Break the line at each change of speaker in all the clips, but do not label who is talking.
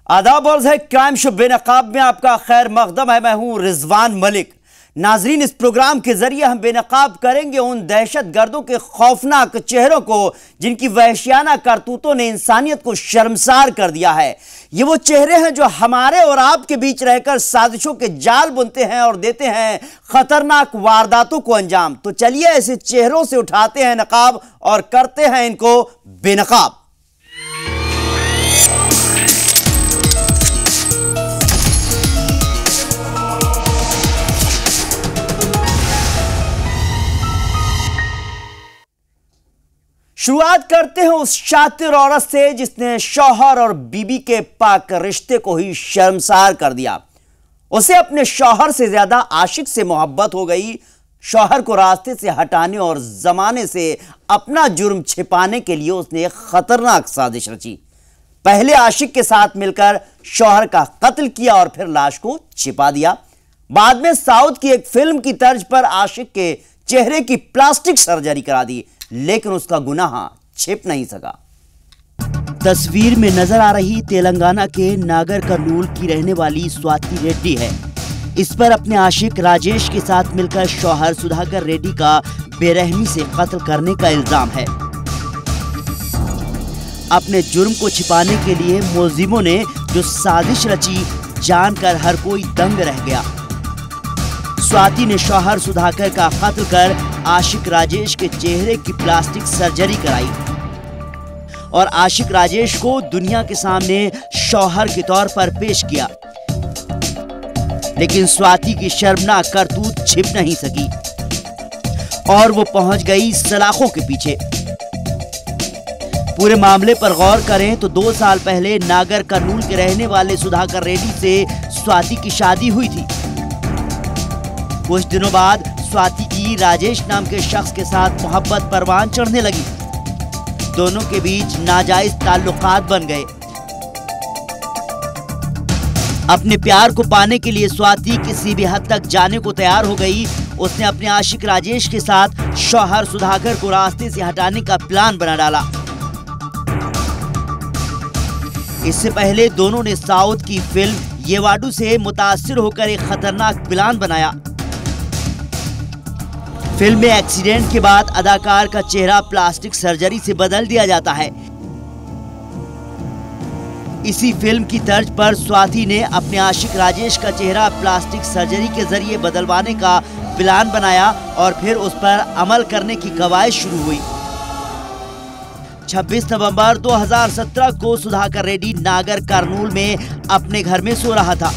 आदाब और crime show बेनकाब में आपका खैर मकदम है। मैं हूं रिजवान मलिक। नाजरीन, इस प्रोग्राम के जरिए हम बेनकाब करेंगे उन दहशत गर्दों के खौफनाक चेहरों को जिनकी वहशियाना करतूतों ने इंसानियत को शर्मसार कर दिया है। ये वो चेहरे हैं जो हमारे और आपके बीच रहकर साजिशों के जाल बुनते हैं और देते हैं खतरनाक वारदातों को अंजाम। तो चलिए ऐसे चेहरों से उठाते हैं नकाब और करते हैं इनको बेनकाब। शुरुआत करते हैं उस शातिर औरत से जिसने शौहर और बीबी के पाक रिश्ते को ही शर्मसार कर दिया। उसे अपने शौहर से ज्यादा आशिक से मोहब्बत हो गई। शौहर को रास्ते से हटाने और जमाने से अपना जुर्म छिपाने के लिए उसने एक खतरनाक साजिश रची। पहले आशिक के साथ मिलकर शौहर का कत्ल किया और फिर लाश को छिपा दिया। बाद में साउथ की एक फिल्म की तर्ज पर आशिक के चेहरे की प्लास्टिक सर्जरी करा दी, लेकिन उसका गुनाह छिप नहीं सका। तस्वीर में नजर आ रही तेलंगाना के नागर कर्नूल की रहने वाली स्वाति रेड्डी है। इस पर अपने आशिक राजेश के साथ मिलकर शौहर सुधाकर रेड्डी का बेरहमी से कत्ल करने का इल्जाम है। अपने जुर्म को छिपाने के लिए मुलजिमों ने जो साजिश रची, जानकर हर कोई दंग रह गया। स्वाति ने शौहर सुधाकर का कत्ल कर आशिक राजेश के चेहरे की प्लास्टिक सर्जरी कराई और आशिक राजेश को दुनिया के सामने शौहर के तौर पर पेश किया। लेकिन स्वाति की शर्मनाक करतूत छिप नहीं सकी और वो पहुंच गई सलाखों के पीछे। पूरे मामले पर गौर करें तो 2 साल पहले नागर कर्नूल के रहने वाले सुधाकर रेड्डी से स्वाति की शादी हुई थी। कुछ दिनों बाद स्वाति की राजेश नाम के शख्स के साथ मोहब्बत परवान चढ़ने लगी। दोनों के बीच नाजायज ताल्लुकात बन गए। अपने प्यार को पाने के लिए स्वाति किसी भी हद तक जाने को तैयार हो गई। उसने अपने आशिक राजेश के साथ शौहर सुधाकर को रास्ते से हटाने का प्लान बना डाला। इससे पहले दोनों ने साउथ की फिल्म येवाडू से मुतासिर होकर एक खतरनाक प्लान बनाया। फिल्म में एक्सीडेंट के बाद अदाकार का चेहरा प्लास्टिक सर्जरी से बदल दिया जाता है। इसी फिल्म की तर्ज पर स्वाति ने अपने आशिक राजेश का चेहरा प्लास्टिक सर्जरी के जरिए बदलवाने का प्लान बनाया और फिर उस पर अमल करने की कवायद शुरू हुई। 26 नवंबर 2017 को सुधाकर रेड्डी नागर कर्नूल में अपने घर में सो रहा था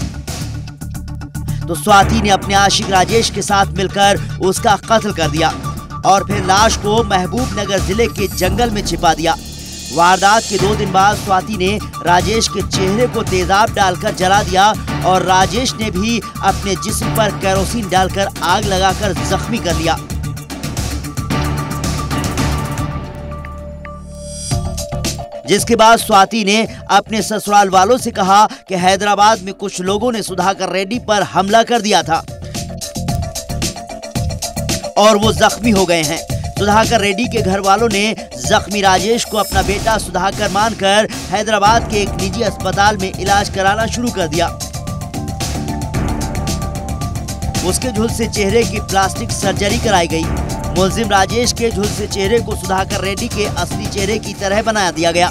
तो स्वाति ने अपने आशिक राजेश के साथ मिलकर उसका कत्ल कर दिया और फिर लाश को महबूब नगर जिले के जंगल में छिपा दिया। वारदात के 2 दिन बाद स्वाति ने राजेश के चेहरे को तेजाब डालकर जला दिया और राजेश ने भी अपने जिस्म पर केरोसिन डालकर आग लगाकर जख्मी कर लिया। जिसके बाद स्वाति ने अपने ससुराल वालों से कहा कि हैदराबाद में कुछ लोगों ने सुधाकर रेड्डी पर हमला कर दिया था और वो जख्मी हो गए हैं। सुधाकर रेड्डी के घर वालों ने जख्मी राजेश को अपना बेटा सुधाकर मानकर हैदराबाद के एक निजी अस्पताल में इलाज कराना शुरू कर दिया। उसके झुलसे चेहरे की प्लास्टिक सर्जरी कराई गई। मुलजिम राजेश के झुलसे चेहरे को सुधाकर रेड्डी के असली चेहरे की तरह बना दिया गया।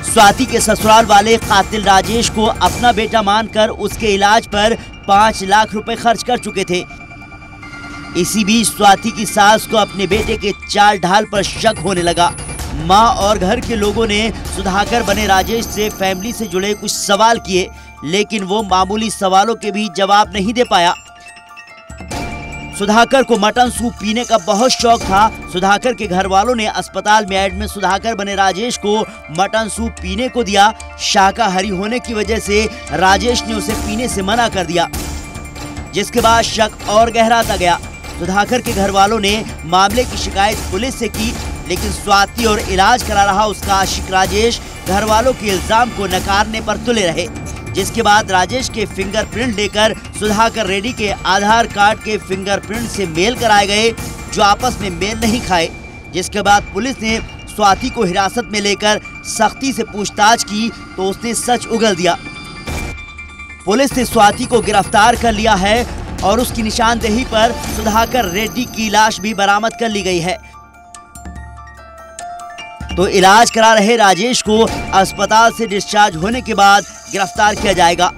स्वाति के ससुराल वाले कातिल राजेश को अपना बेटा मानकर उसके इलाज पर 5 लाख रुपए खर्च कर चुके थे। इसी बीच स्वाति की सास को अपने बेटे के चाल ढाल पर शक होने लगा। मां और घर के लोगों ने सुधाकर बने राजेश से फैमिली से जुड़े कुछ सवाल किए, लेकिन वो मामूली सवालों के भी जवाब नहीं दे पाया। सुधाकर को मटन सूप पीने का बहुत शौक था। सुधाकर के घर वालों ने अस्पताल में एडमिट सुधाकर बने राजेश को मटन सूप पीने को दिया। शाकाहारी होने की वजह से राजेश ने उसे पीने से मना कर दिया, जिसके बाद शक और गहराता गया। सुधाकर के घर वालों ने मामले की शिकायत पुलिस से की, लेकिन स्वाति और इलाज करा रहा उसका आशिक राजेश घर वालों के इल्जाम को नकारने पर तुले रहे। जिसके बाद राजेश के फिंगरप्रिंट लेकर सुधाकर रेड्डी के आधार कार्ड के फिंगरप्रिंट से मेल कराए गए, जो आपस में मेल नहीं खाए। जिसके बाद पुलिस ने स्वाति को हिरासत में लेकर सख्ती से पूछताछ की तो उसने सच उगल दिया। पुलिस ने स्वाति को गिरफ्तार कर लिया है और उसकी निशानदेही पर सुधाकर रेड्डी की लाश भी बरामद कर ली गई है। तो इलाज करा रहे राजेश को अस्पताल से डिस्चार्ज होने के बाद गिरफ्तार किया जाएगा।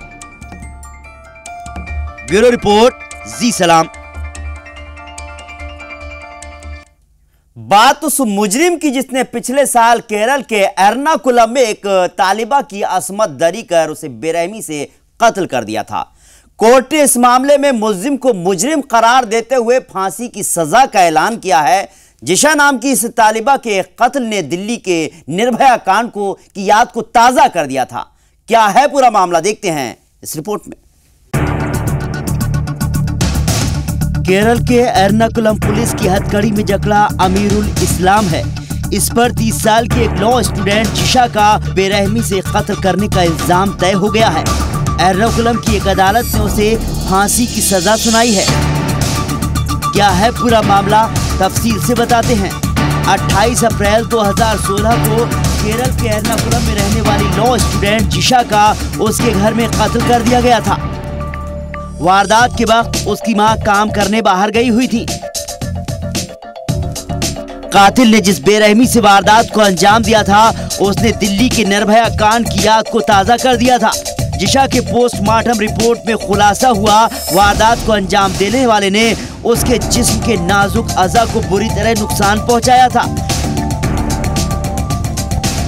ब्यूरो रिपोर्ट, जी सलाम। बात उस मुजरिम की जिसने पिछले साल केरल के एर्नाकुलम में एक तालिबा की असमत दरी कर उसे बेरहमी से कत्ल कर दिया था। कोर्ट ने इस मामले में मुलजिम को मुजरिम करार देते हुए फांसी की सजा का ऐलान किया है। जिशा नाम की इस तालिबा के कत्ल ने दिल्ली के निर्भया कांड की याद को ताजा कर दिया था। क्या है पूरा मामला, देखते हैं इस रिपोर्ट में। केरल के एर्नाकुलम पुलिस की हथकड़ी में जकड़ा अमीरुल इस्लाम है। इस पर 30 साल की एक लॉ स्टूडेंट जिशा का बेरहमी से कत्ल करने का इल्जाम तय हो गया है। एर्नाकुलम की एक अदालत ने उसे फांसी की सजा सुनाई है। क्या है पूरा मामला, तफसील से बताते हैं। 28 अप्रैल 2016 को केरल के एर्नाकुलम में रहने वाली लॉ स्टूडेंट जिशा का उसके घर में कत्ल कर दिया गया था। वारदात के वक्त उसकी मां काम करने बाहर गई हुई थी। कातिल ने जिस बेरहमी से वारदात को अंजाम दिया था उसने दिल्ली के निर्भया कांड की याद को ताजा कर दिया था। जिशा के पोस्टमार्टम रिपोर्ट में खुलासा हुआ, वारदात को अंजाम देने वाले ने उसके जिस्म के नाजुक अज़ा को बुरी तरह नुकसान पहुंचाया था।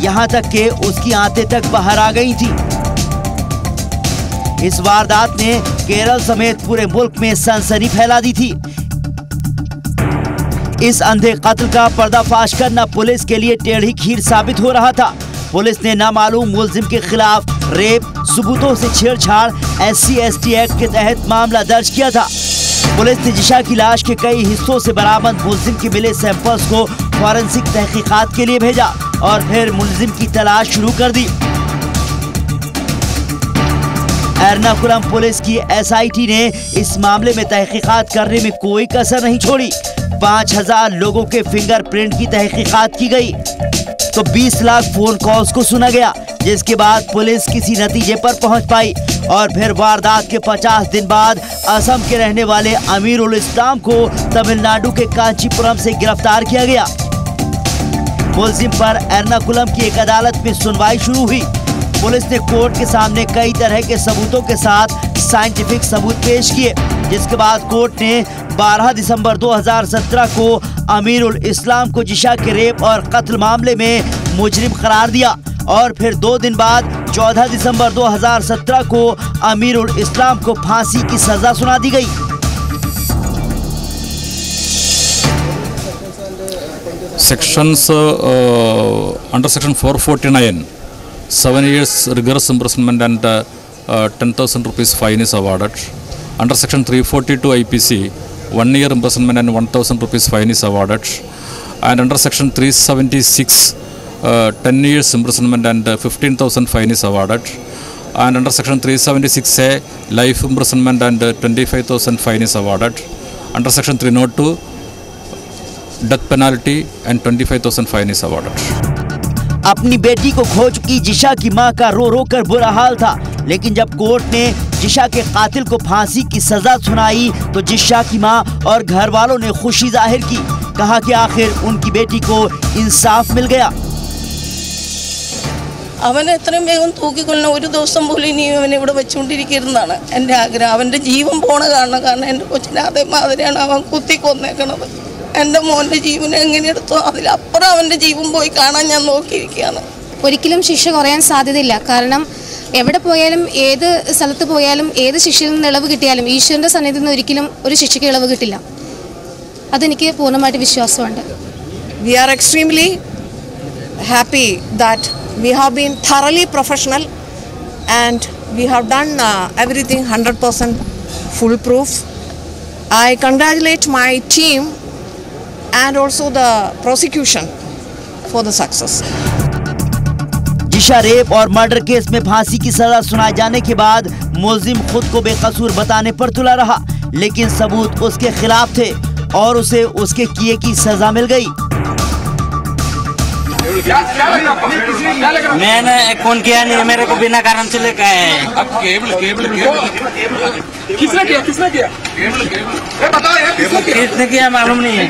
यहां तक कि उसकी आंतें तक बाहर आ गई थी। इस वारदात ने केरल समेत पूरे मुल्क में सनसनी फैला दी थी। इस अंधे कत्ल का पर्दाफाश करना पुलिस के लिए टेढ़ी खीर साबित हो रहा था। पुलिस ने नामालूम मुलजिम के खिलाफ रेप, सबूतों से छेड़छाड़, SC/ST एक्ट के तहत मामला दर्ज किया था। पुलिस ने जिशा की लाश के कई हिस्सों से बरामद मुलजिम के मिले सैंपल्स को फॉरेंसिक तहकीकात के लिए भेजा और फिर मुलजिम की तलाश शुरू कर दी। एर्नाकुलम पुलिस की SIT ने इस मामले में तहकीकात करने में कोई कसर नहीं छोड़ी। 5000 लोगों के फिंगरप्रिंट की तहकीकात की गई तो 20 लाख फोन कॉल्स को सुना गया, जिसके बाद पुलिस किसी नतीजे पर पहुंच पाई और फिर वारदात के 50 दिन बाद असम के रहने वाले अमीरुल इस्लाम को तमिलनाडु के कांचीपुरम से गिरफ्तार किया गया। मुलजिम पर एर्नाकुलम की एक अदालत में सुनवाई शुरू हुई। पुलिस ने कोर्ट के सामने कई तरह के सबूतों के साथ साइंटिफिक सबूत पेश किए, जिसके बाद कोर्ट ने 12 दिसंबर 2017 को अमीरुल इस्लाम को जिशा के रेप और कत्ल मामले में मुजरिम करार दिया और फिर 2 दिन बाद 14 दिसंबर 2017 को अमीरुल इस्लाम को फांसी की सजा सुना दी गई।
Sections under section 449, 7 years rigorous imprisonment and 10,000 rupees fine is awarded. Under section 342 IPC, 1 year imprisonment and 1,000 rupees fine is awarded. And under section 376, 10 years imprisonment and 15,000 fine is awarded. And under section 376A, life imprisonment and 25,000 fine is awarded. Under section 302, death penalty and 25,000 fine is awarded.
अपनी बेटी को खो चुकी जिशा की मां का रो रो कर बुरा हाल था, लेकिन जब कोर्ट ने जिशा के कातिल को फांसी की सजा सुनाई तो जिशा की मां और घर वालों ने खुशी जाहिर की। कहा कि आखिर उनकी बेटी को इंसाफ मिल गया।
അവനെ എത്രയും വേഗം തൂക്കിക്കൊല്ലണം, ഒരു ദിവസം പോലും ഇനി അവനെ ഇവിടെ വെച്ചുകൊണ്ടിരിക്കുന്നതാണ് എൻ്റെ ആഗ്രഹം. അവൻ്റെ ജീവൻ പോണ കാരണം എൻ്റെ കൊച്ചിനെ അതേമാതിരിയാണ് അവൻ കുത്തിക്കൊന്നേക്കണത്. എൻ്റെ മോൻ്റെ ജീവൻ എങ്ങനെ എടുത്തോ അതിലപ്പുറം അവൻ്റെ ജീവൻ പോയി കാണാൻ ഞാൻ നോക്കിയിരിക്കുകയാണ്.
ഒരിക്കലും ശിക്ഷ കുറയാൻ സാധ്യതയില്ല. കാരണം എവിടെ പോയാലും ഏത് സ്ഥലത്ത് പോയാലും ഏത് ശിക്ഷയിൽ നിന്ന് ഇളവ് കിട്ടിയാലും ഈശ്വരൻ്റെ സന്നിധിയിൽ നിന്ന് ഒരിക്കലും ഒരു ശിക്ഷയ്ക്ക് ഇളവ് കിട്ടില്ല. അതെനിക്ക് പൂർണ്ണമായിട്ട് വിശ്വാസമുണ്ട്.
We are extremely happy that we have been thoroughly professional and we have done everything 100% foolproof. I congratulate my team and also the prosecution for the success.
Jisha rape और मर्डर केस में फांसी की सजा सुनाए जाने के बाद मुलजिम खुद को बेकसूर बताने पर तुला रहा, लेकिन सबूत उसके खिलाफ थे और उसे उसके किए की सजा मिल गई।
मैंने खून किया नहीं, मेरे को बिना कारण से लेकर आए हैं।
किसने किया? किसने किया?
किसने किया मालूम नहीं है।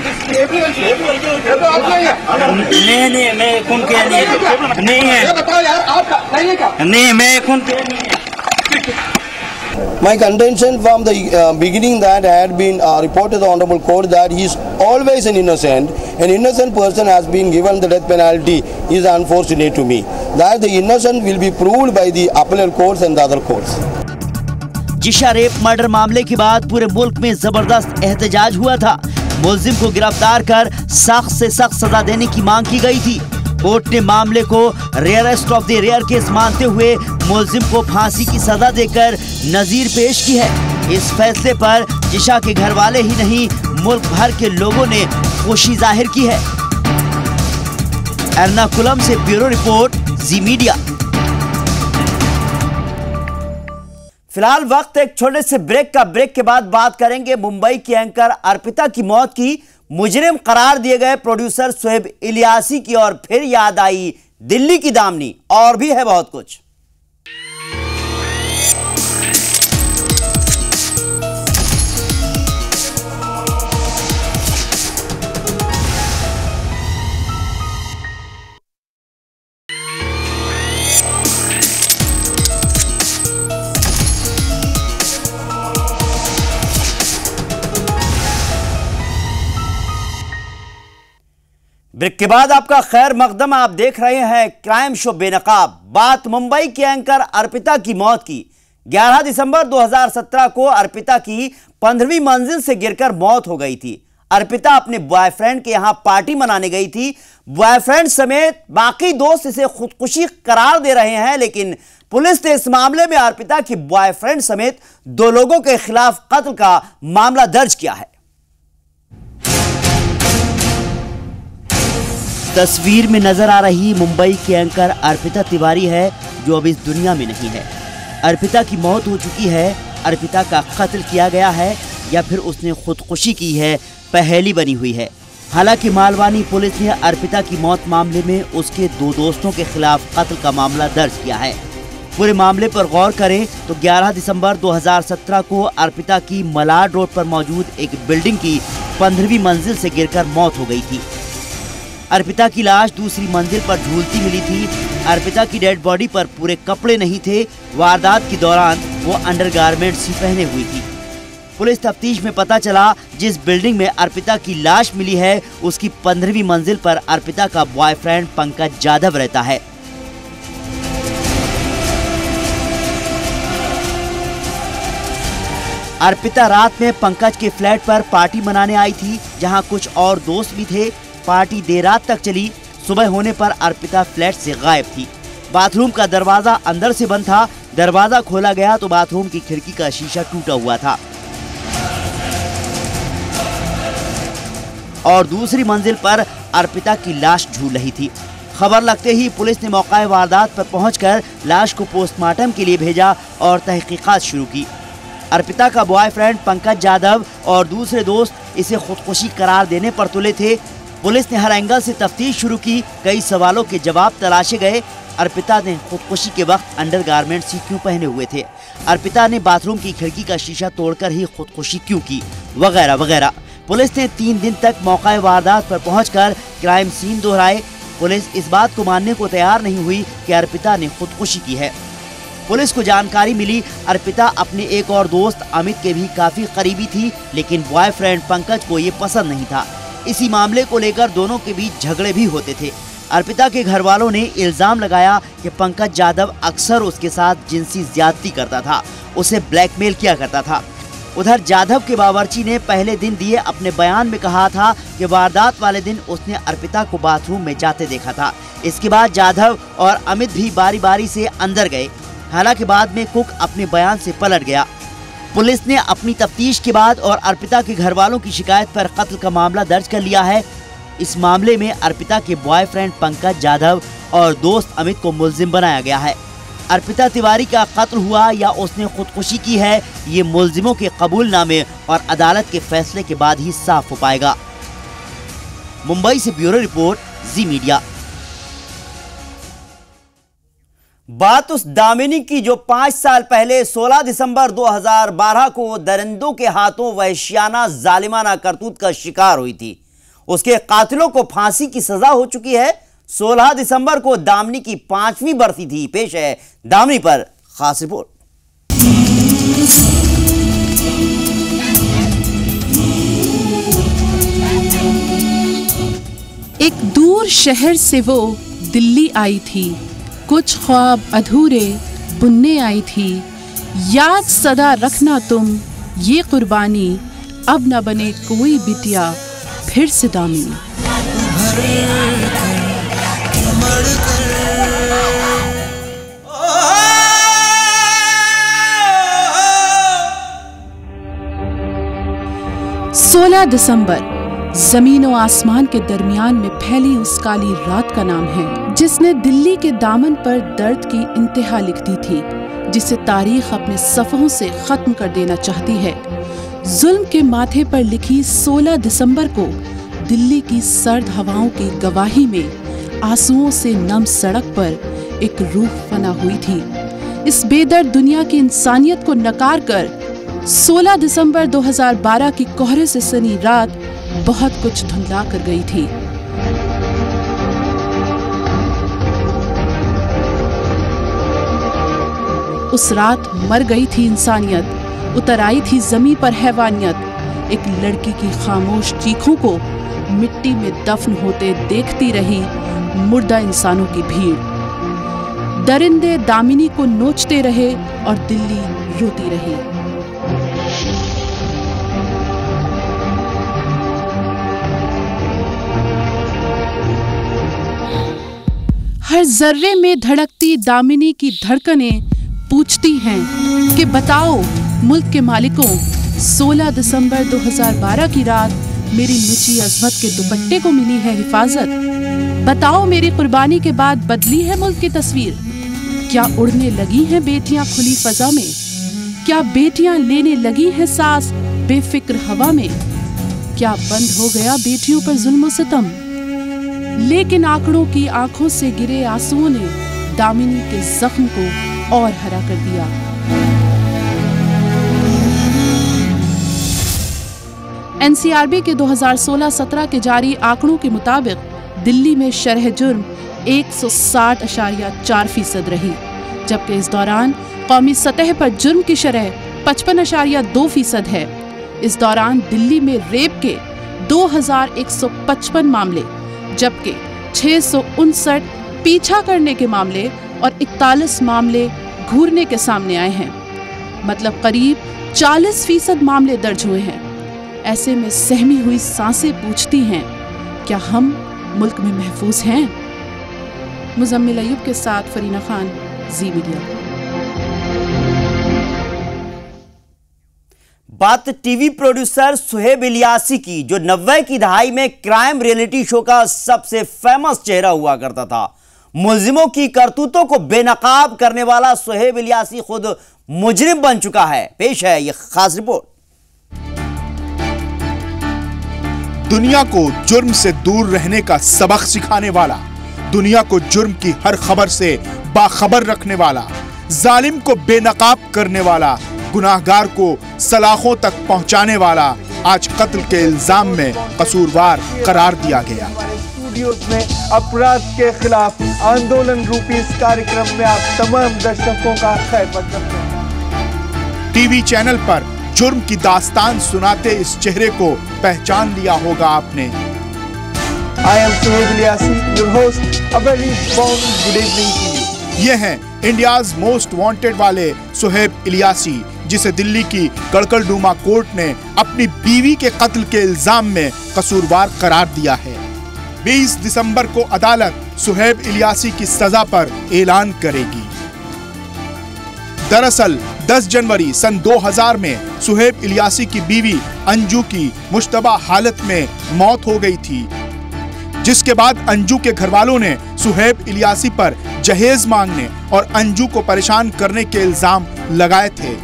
नहीं, मैं खून किया नहीं है। नहीं, मैं खून किया नहीं है।
My contention from the beginning that had been reported to the Honorable Court that he is always an innocent person has been given the death penalty is unfortunate to me. That the innocent will be proved by the appellate courts and the other courts.
Jisha rape murder मामले के बाद पूरे मुल्क में जबरदस्त एहतजाज हुआ था। मुलजिम को गिरफ्तार कर सख्त से सख्त सजा देने की मांग की गई थी। कोर्ट ने मामले को rarest of the rare case मानते हुए मुलजिम को फांसी की सजा देकर नजीर पेश की है। इस फैसले पर जिशा के घर वाले ही नहीं, मुल्क भर के लोगों ने खुशी जाहिर की है। एर्नाकुलम से ब्यूरो रिपोर्ट, जी मीडिया। फिलहाल वक्त एक छोटे से ब्रेक के बाद बात करेंगे मुंबई की एंकर अर्पिता की मौत की मुजरिम करार दिए गए प्रोड्यूसर शोएब इलियासी की, और फिर याद आई दिल्ली की दामनी, और भी है बहुत कुछ। ब्रेक के बाद आपका खैर मकदम। आप देख रहे हैं क्राइम शो बेनकाब। बात मुंबई की एंकर अर्पिता की मौत की। 11 दिसंबर 2017 को अर्पिता की 15वीं मंजिल से गिरकर मौत हो गई थी। अर्पिता अपने बॉयफ्रेंड के यहां पार्टी मनाने गई थी। बॉयफ्रेंड समेत बाकी दोस्त इसे खुदकुशी करार दे रहे हैं, लेकिन पुलिस ने इस मामले में अर्पिता की बॉयफ्रेंड समेत 2 लोगों के खिलाफ कत्ल का मामला दर्ज किया है। तस्वीर में नजर आ रही मुंबई की एंकर अर्पिता तिवारी है, जो अब इस दुनिया में नहीं है। अर्पिता की मौत हो चुकी है। अर्पिता का कत्ल किया गया है या फिर उसने खुदकुशी की है, पहेली बनी हुई है। हालांकि मालवानी पुलिस ने अर्पिता की मौत मामले में उसके 2 दोस्तों के खिलाफ कत्ल का मामला दर्ज किया है। पूरे मामले पर गौर करें तो 11 दिसंबर 2017 को अर्पिता की मलाड रोड पर मौजूद एक बिल्डिंग की 15वीं मंजिल से गिरकर मौत हो गई थी। अर्पिता की लाश दूसरी मंजिल पर झूलती मिली थी। अर्पिता की डेड बॉडी पर पूरे कपड़े नहीं थे। वारदात के दौरान वो अंडरगारमेंट्स ही पहने हुई थी। पुलिस तफ्तीश में पता चला जिस बिल्डिंग में अर्पिता की लाश मिली है उसकी 15वीं मंजिल पर अर्पिता का बॉयफ्रेंड पंकज जाधव रहता है। अर्पिता रात में पंकज के फ्लैट पर पार्टी मनाने आई थी, जहां कुछ और दोस्त भी थे। पार्टी देर रात तक चली। सुबह होने पर अर्पिता फ्लैट से गायब थी। बाथरूम का दरवाजा अंदर से बंद था। दरवाजा खोला गया तो बाथरूम की खिड़की का शीशा टूटा हुआ था और दूसरी मंजिल पर अर्पिता की लाश झूल रही थी। खबर लगते ही पुलिस ने मौका वारदात पर पहुंचकर लाश को पोस्टमार्टम के लिए भेजा और तहकीकात शुरू की। अर्पिता का बॉयफ्रेंड पंकज जाधव और दूसरे दोस्त इसे खुदकुशी करार देने पर तुले थे। पुलिस ने हर एंगल से तफ्तीश शुरू की। कई सवालों के जवाब तलाशे गए। अर्पिता ने खुदकुशी के वक्त अंडरगारमेंट्स ही क्यों पहने हुए थे? अर्पिता ने बाथरूम की खिड़की का शीशा तोड़कर ही खुदकुशी क्यों की? वगैरह वगैरह। पुलिस ने 3 दिन तक मौका वारदात पर पहुंचकर क्राइम सीन दोहराए। पुलिस इस बात को मानने को तैयार नहीं हुई कि अर्पिता ने खुदकुशी की है। पुलिस को जानकारी मिली अर्पिता अपने एक और दोस्त अमित के भी काफी करीबी थी, लेकिन बॉयफ्रेंड पंकज को ये पसंद नहीं था। इसी मामले को लेकर दोनों के बीच झगड़े भी होते थे। अर्पिता के घर वालों ने इल्जाम लगाया कि पंकज जाधव अक्सर उसके साथ जिनसी ज्यादती करता था, उसे ब्लैकमेल किया करता था। उधर जाधव के बावर्ची ने पहले दिन दिए अपने बयान में कहा था कि वारदात वाले दिन उसने अर्पिता को बाथरूम में जाते देखा था। इसके बाद जाधव और अमित भी बारी बारी से अंदर गए। हालांकि बाद में कुक अपने बयान से पलट गया। पुलिस ने अपनी तफ्तीश के बाद और अर्पिता के घर वालों की शिकायत पर कत्ल का मामला दर्ज कर लिया है। इस मामले में अर्पिता के बॉयफ्रेंड पंकज जाधव और दोस्त अमित को मुलजिम बनाया गया है। अर्पिता तिवारी का कत्ल हुआ या उसने खुदकुशी की है, ये मुलजिमों के कबूलनामे और अदालत के फैसले के बाद ही साफ हो पाएगा। मुंबई से ब्यूरो रिपोर्ट, जी मीडिया। बात उस दामिनी की जो 5 साल पहले 16 दिसंबर 2012 को दरिंदों के हाथों वहशियाना जालिमाना करतूत का शिकार हुई थी। उसके कातिलों को फांसी की सजा हो चुकी है। 16 दिसंबर को दामिनी की 5वीं बरसी थी। पेश है दामिनी पर खास रिपोर्ट।
एक दूर शहर से वो दिल्ली आई थी, कुछ ख्वाब अधूरे बुनने आई थी। याद सदा रखना तुम ये कुर्बानी, अब न बने कोई बिटिया फिर से दामिनी। सोलह दिसंबर जमीन और आसमान के दरमियान में फैली उस काली रात का नाम है, जिसने दिल्ली के दामन पर दर्द की इंतहा लिख दी थी, जिसे तारीख अपने सफ़ों से खत्म कर देना चाहती है। जुल्म के माथे पर लिखी 16 दिसंबर को दिल्ली की सर्द हवाओं की गवाही में आंसुओं से नम सड़क पर एक रूह फना हुई थी। इस बेदर्द दुनिया की इंसानियत को नकार कर 16 दिसंबर 2012 की कोहरे से सनी रात बहुत कुछ धुंधला कर गई थी। उस रात मर गई थी इंसानियत, उतर आई थी जमीन पर हैवानियत। एक लड़की की खामोश चीखों को मिट्टी में दफन होते देखती रही मुर्दा इंसानों की भीड़। दरिंदे दामिनी को नोचते रहे और दिल्ली रोती रही। हर जर्रे में धड़कती दामिनी की धड़कनें पूछती हैं कि बताओ मुल्क के मालिकों, 16 दिसंबर 2012 की रात मेरी लुची अज़मत के दुपट्टे को मिली है हिफाजत। बताओ मेरी कुर्बानी के बाद बदली है मुल्क की तस्वीर। क्या उड़ने लगी हैं बेटियां खुली फजा में? क्या बेटियां लेने लगी हैं सांस बेफिक्र हवा में? क्या बंद हो गया बेटियों पर जुल्म सितम? लेकिन आंकड़ों की आंखों से गिरे आंसुओं ने दामिनी के जख्म को और हरा कर दिया। एनसीआरबी के 2016-17 के जारी आंकड़ों के मुताबिक दिल्ली में शरह जुर्म 160.4% रही, जबकि इस दौरान कौमी सतह पर जुर्म की शरह 55.2% है। इस दौरान दिल्ली में रेप के 2155 मामले, जबकि 659 पीछा करने के मामले और 41 मामले घूरने के सामने आए हैं। मतलब करीब 40% मामले दर्ज हुए हैं। ऐसे में सहमी हुई सांसें पूछती हैं, क्या हम मुल्क में महफूज हैं? मुजम्मिल अय्यूब के साथ फरीना खान, जी मीडिया।
बात टीवी प्रोड्यूसर सुहेब इलियासी की, जो 90 की दहाई में क्राइम रियलिटी शो का सबसे फेमस चेहरा हुआ करता था। मुल्जिमों की करतूतों को बेनकाब करने वाला सुहेब इलियासी खुद मुजरिम बन चुका है। पेश है यह खास रिपोर्ट।
दुनिया को जुर्म से दूर रहने का सबक सिखाने वाला, दुनिया को जुर्म की हर खबर से बाखबर रखने वाला, जालिम को बेनकाब करने वाला, गुनाहगार को सलाखों तक पहुंचाने वाला, आज कत्ल के इल्जाम में कसूरवार करार दिया गया।
स्टूडियोज में अपराध के खिलाफ आंदोलन रूपी इस कार्यक्रम में आप तमाम दर्शकों का खैर मकदम है।
टीवी चैनल पर जुर्म की दास्तान सुनाते इस चेहरे को पहचान लिया होगा आपने।
I am Suhaib Ilyasi, your host. A very warm good evening to you.
ये हैं इंडियाज मोस्ट वांटेड वाले सुहेब इलियासी, जिसे दिल्ली की कड़कड़डूमा कोर्ट ने अपनी बीवी के कत्ल के इल्जाम में कसूरवार करार दिया है। 20 दिसंबर को अदालत सुहेब इलियासी की सजा पर ऐलान करेगी। दरअसल 10 जनवरी सन 2000 में सुहेब इलियासी की बीवी अंजू की मुश्तबा हालत में मौत हो गई थी, जिसके बाद अंजू के घरवालों ने सुहेब इलियासी पर जहेज मांगने और अंजू को परेशान करने के इल्जाम लगाए थे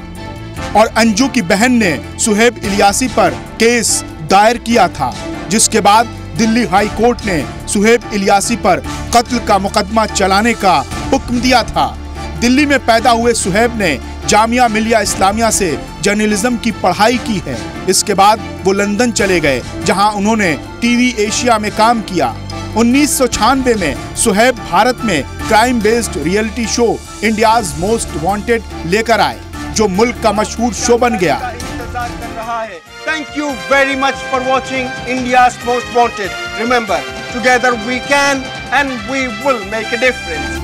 और अंजू की बहन ने सुहेब इलियासी पर केस दायर किया था, जिसके बाद दिल्ली हाई कोर्ट ने सुहेब इलियासी पर कत्ल का मुकदमा चलाने का हुक्म दिया था। दिल्ली में पैदा हुए सुहेब ने जामिया मिलिया इस्लामिया से जर्नलिज्म की पढ़ाई की है। इसके बाद वो लंदन चले गए, जहां उन्होंने टीवी एशिया में काम किया। 1996 में सुहेब भारत में crime based reality show India's most wanted लेकर आए, जो मुल्क का मशहूर शो बन गया।
Thank you very much for watching India's Most Wanted. Remember, together we can and we will make a difference.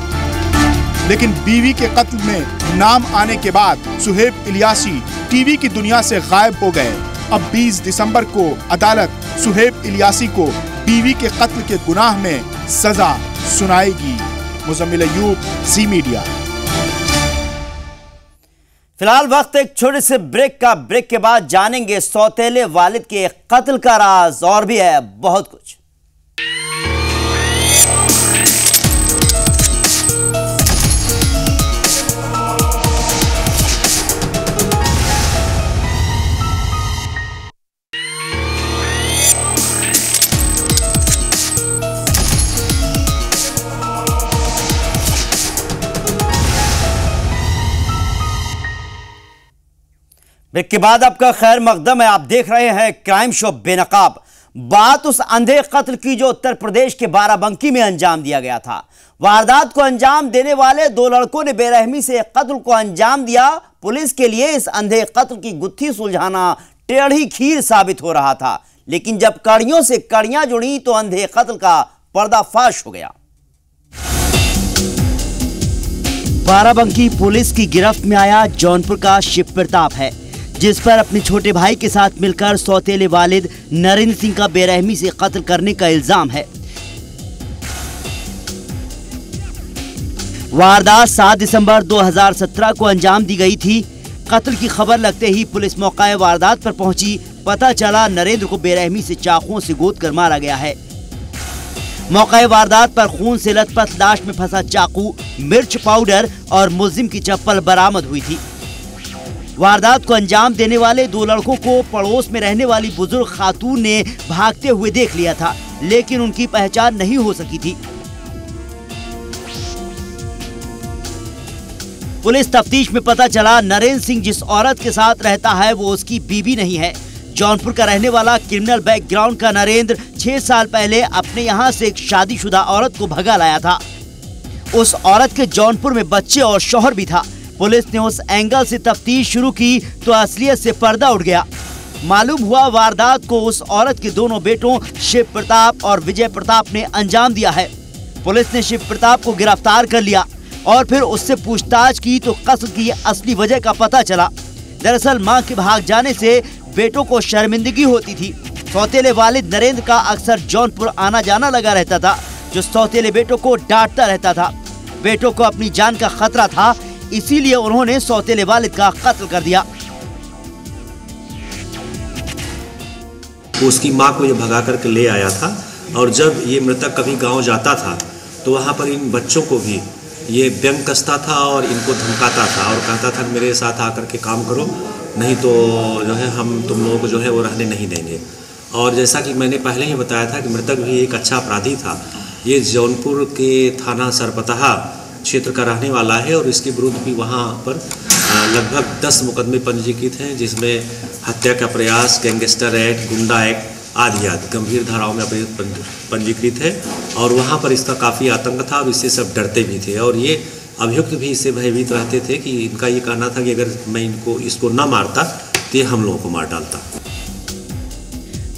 लेकिन बीवी के कत्ल में नाम आने के बाद सुहेब इलियासी टीवी की दुनिया से गायब हो गए। अब 20 दिसंबर को अदालत सुहेब इलियासी को बीवी के कत्ल के गुनाह में सजा सुनाएगी। मुजम्मिल अय्यूब, ज़ी मीडिया।
फिलहाल वक्त एक छोटे से ब्रेक का। ब्रेक के बाद जानेंगे सौतेले वालिद के कत्ल का राज, और भी है बहुत कुछ। ब्रेक के बाद आपका खैर मकदम है। आप देख रहे हैं क्राइम शो बेनकाब। बात उस अंधे कत्ल की जो उत्तर प्रदेश के बाराबंकी में अंजाम दिया गया था। वारदात को अंजाम देने वाले दो लड़कों ने बेरहमी से कत्ल को अंजाम दिया। पुलिस के लिए इस अंधे कत्ल की गुत्थी सुलझाना टेढ़ी खीर साबित हो रहा था, लेकिन जब कड़ियों से कड़ियां जुड़ी तो अंधे कत्ल का पर्दाफाश हो गया। बाराबंकी पुलिस की गिरफ्त में आया जौनपुर का शिव प्रताप है, जिस पर अपने छोटे भाई के साथ मिलकर सौतेले वालिद नरेंद्र सिंह का बेरहमी से कत्ल करने का इल्जाम है। वारदात 7 दिसंबर 2017 को अंजाम दी गई थी। कत्ल की खबर लगते ही पुलिस मौका वारदात पर पहुंची। पता चला नरेंद्र को बेरहमी से चाकुओं से गोद कर मारा गया है। मौका वारदात पर खून से लथपथ लाश में फंसा चाकू, मिर्च पाउडर और मुलजिम की चप्पल बरामद हुई थी। वारदात को अंजाम देने वाले दो लड़कों को पड़ोस में रहने वाली बुजुर्ग खातून ने भागते हुए देख लिया था, लेकिन उनकी पहचान नहीं हो सकी थी। पुलिस तफ्तीश में पता चला नरेंद्र सिंह जिस औरत के साथ रहता है वो उसकी बीवी नहीं है। जौनपुर का रहने वाला क्रिमिनल बैकग्राउंड का नरेंद्र 6 साल पहले अपने यहाँ से एक शादीशुदा औरत को भगा लाया था। उस औरत के जौनपुर में बच्चे और शौहर भी था। पुलिस ने उस एंगल से तफ्तीश शुरू की तो असलियत से पर्दा उठ गया। मालूम हुआ वारदात को उस औरत के दोनों बेटों शिव प्रताप और विजय प्रताप ने अंजाम दिया है। पुलिस ने शिव प्रताप को गिरफ्तार कर लिया और फिर उससे पूछताछ की तो कत्ल की असली वजह का पता चला। दरअसल मां के भाग जाने से बेटों को शर्मिंदगी होती थी। सौतेले वालिद नरेंद्र का अक्सर जौनपुर आना जाना लगा रहता था, जो सौतेले बेटों को डांटता रहता था। बेटों को अपनी जान का खतरा था, इसीलिए उन्होंने सौतेले वालिद का कत्ल कर दिया।
उसकी मां को ये भगा करके ले आया था, और जब ये मृतक कभी गांव जाता था तो वहां पर इन बच्चों को भी ये व्यंग कसता था और इनको धमकाता था और कहता था मेरे साथ आकर के काम करो, नहीं तो जो है हम तुम लोगों को जो है वो रहने नहीं देंगे। और जैसा कि मैंने पहले ही बताया था कि मृतक भी एक अच्छा अपराधी था। ये जौनपुर के थाना सरपतहा क्षेत्र का रहने वाला है और इसके विरुद्ध भी वहाँ पर लगभग 10 मुकदमे पंजीकृत हैं, जिसमें हत्या का प्रयास, गैंगस्टर एक्ट, गुंडा एक्ट आदि गंभीर धाराओं में पंजीकृत है। और वहाँ पर इसका काफ़ी आतंक था और इससे सब डरते भी थे, और ये अभियुक्त भी इससे भयभीत रहते थे कि इनका ये कहना था कि अगर मैं इसको न मारता तो ये हम लोगों को मार डालता।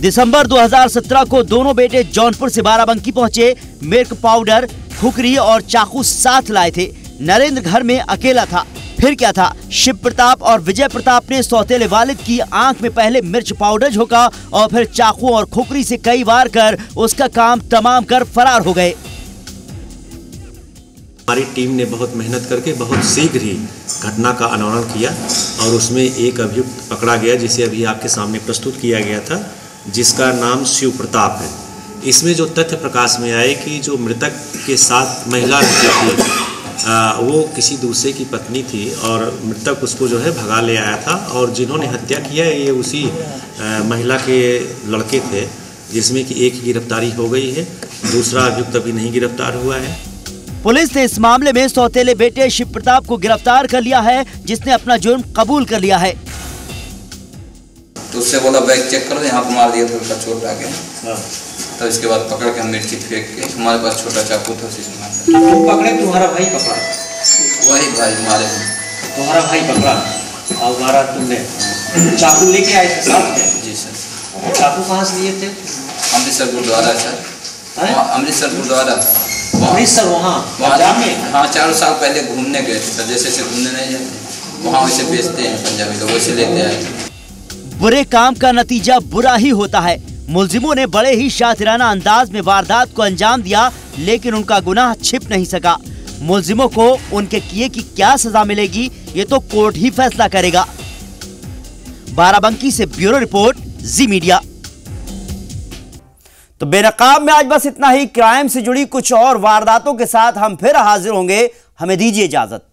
दिसंबर 2017 को दोनों बेटे जौनपुर से बाराबंकी पहुंचे। मिर्च पाउडर, खुकरी और चाकू साथ लाए थे। नरेंद्र घर में अकेला था। फिर क्या था, शिव प्रताप और विजय प्रताप ने सौतेले वालिद की आंख में पहले मिर्च पाउडर झोंका और फिर चाकू और खुकरी से कई वार कर उसका काम तमाम कर फरार हो गए।
हमारी टीम ने बहुत मेहनत करके बहुत शीघ्र ही घटना का अनावरण किया और उसमें एक अभियुक्त पकड़ा गया, जिसे अभी आपके सामने प्रस्तुत किया गया था, जिसका नाम शिव प्रताप है। इसमें जो तथ्य प्रकाश में आए कि जो मृतक के साथ महिला रहती थी वो किसी दूसरे की पत्नी थी और मृतक उसको जो है भगा ले आया था, और जिन्होंने हत्या किया ये उसी महिला के लड़के थे, जिसमें कि एक की गिरफ्तारी हो गई है, दूसरा अभियुक्त अभी नहीं गिरफ्तार हुआ है।
पुलिस ने इस मामले में सौतेले बेटे शिव प्रताप को गिरफ्तार कर लिया है, जिसने अपना जुर्म कबूल कर लिया है।
तो उससे बोला बैग चेक करो, यहाँ पर मार दिया था उसका चोट आके। तो इसके बाद पकड़ के हम मिर्ची फेंक के, हमारे पास छोटा चाकू था उसी से मारा।
तुम पकड़े, तुम्हारा भाई पकड़ा?
वही भाई मारे।
तुम्हारा भाई पकड़ा और मारा तुमने? चाकू लेके आए थे साथ में?
जी सर।
चाकू कहाँ से लिए थे?
अमृतसर गुरुद्वारा सर। अमृतसर गुरुद्वारा।
अमृतसर वहाँ पंजाब में?
हाँ, 4 साल पहले घूमने गए थे सर। जैसे घूमने नहीं जाते, वहाँ वैसे बेचते हैं पंजाबी लोग, वैसे लेते आए।
बुरे काम का नतीजा बुरा ही होता है। मुलजिमों ने बड़े ही शातिराना अंदाज में वारदात को अंजाम दिया, लेकिन उनका गुनाह छिप नहीं सका। मुलजिमों को उनके किए की क्या सजा मिलेगी, ये तो कोर्ट ही फैसला करेगा। बाराबंकी से ब्यूरो रिपोर्ट, जी मीडिया। तो बेनकाब में आज बस इतना ही। क्राइम से जुड़ी कुछ और वारदातों के साथ हम फिर हाजिर होंगे। हमें दीजिए इजाजत।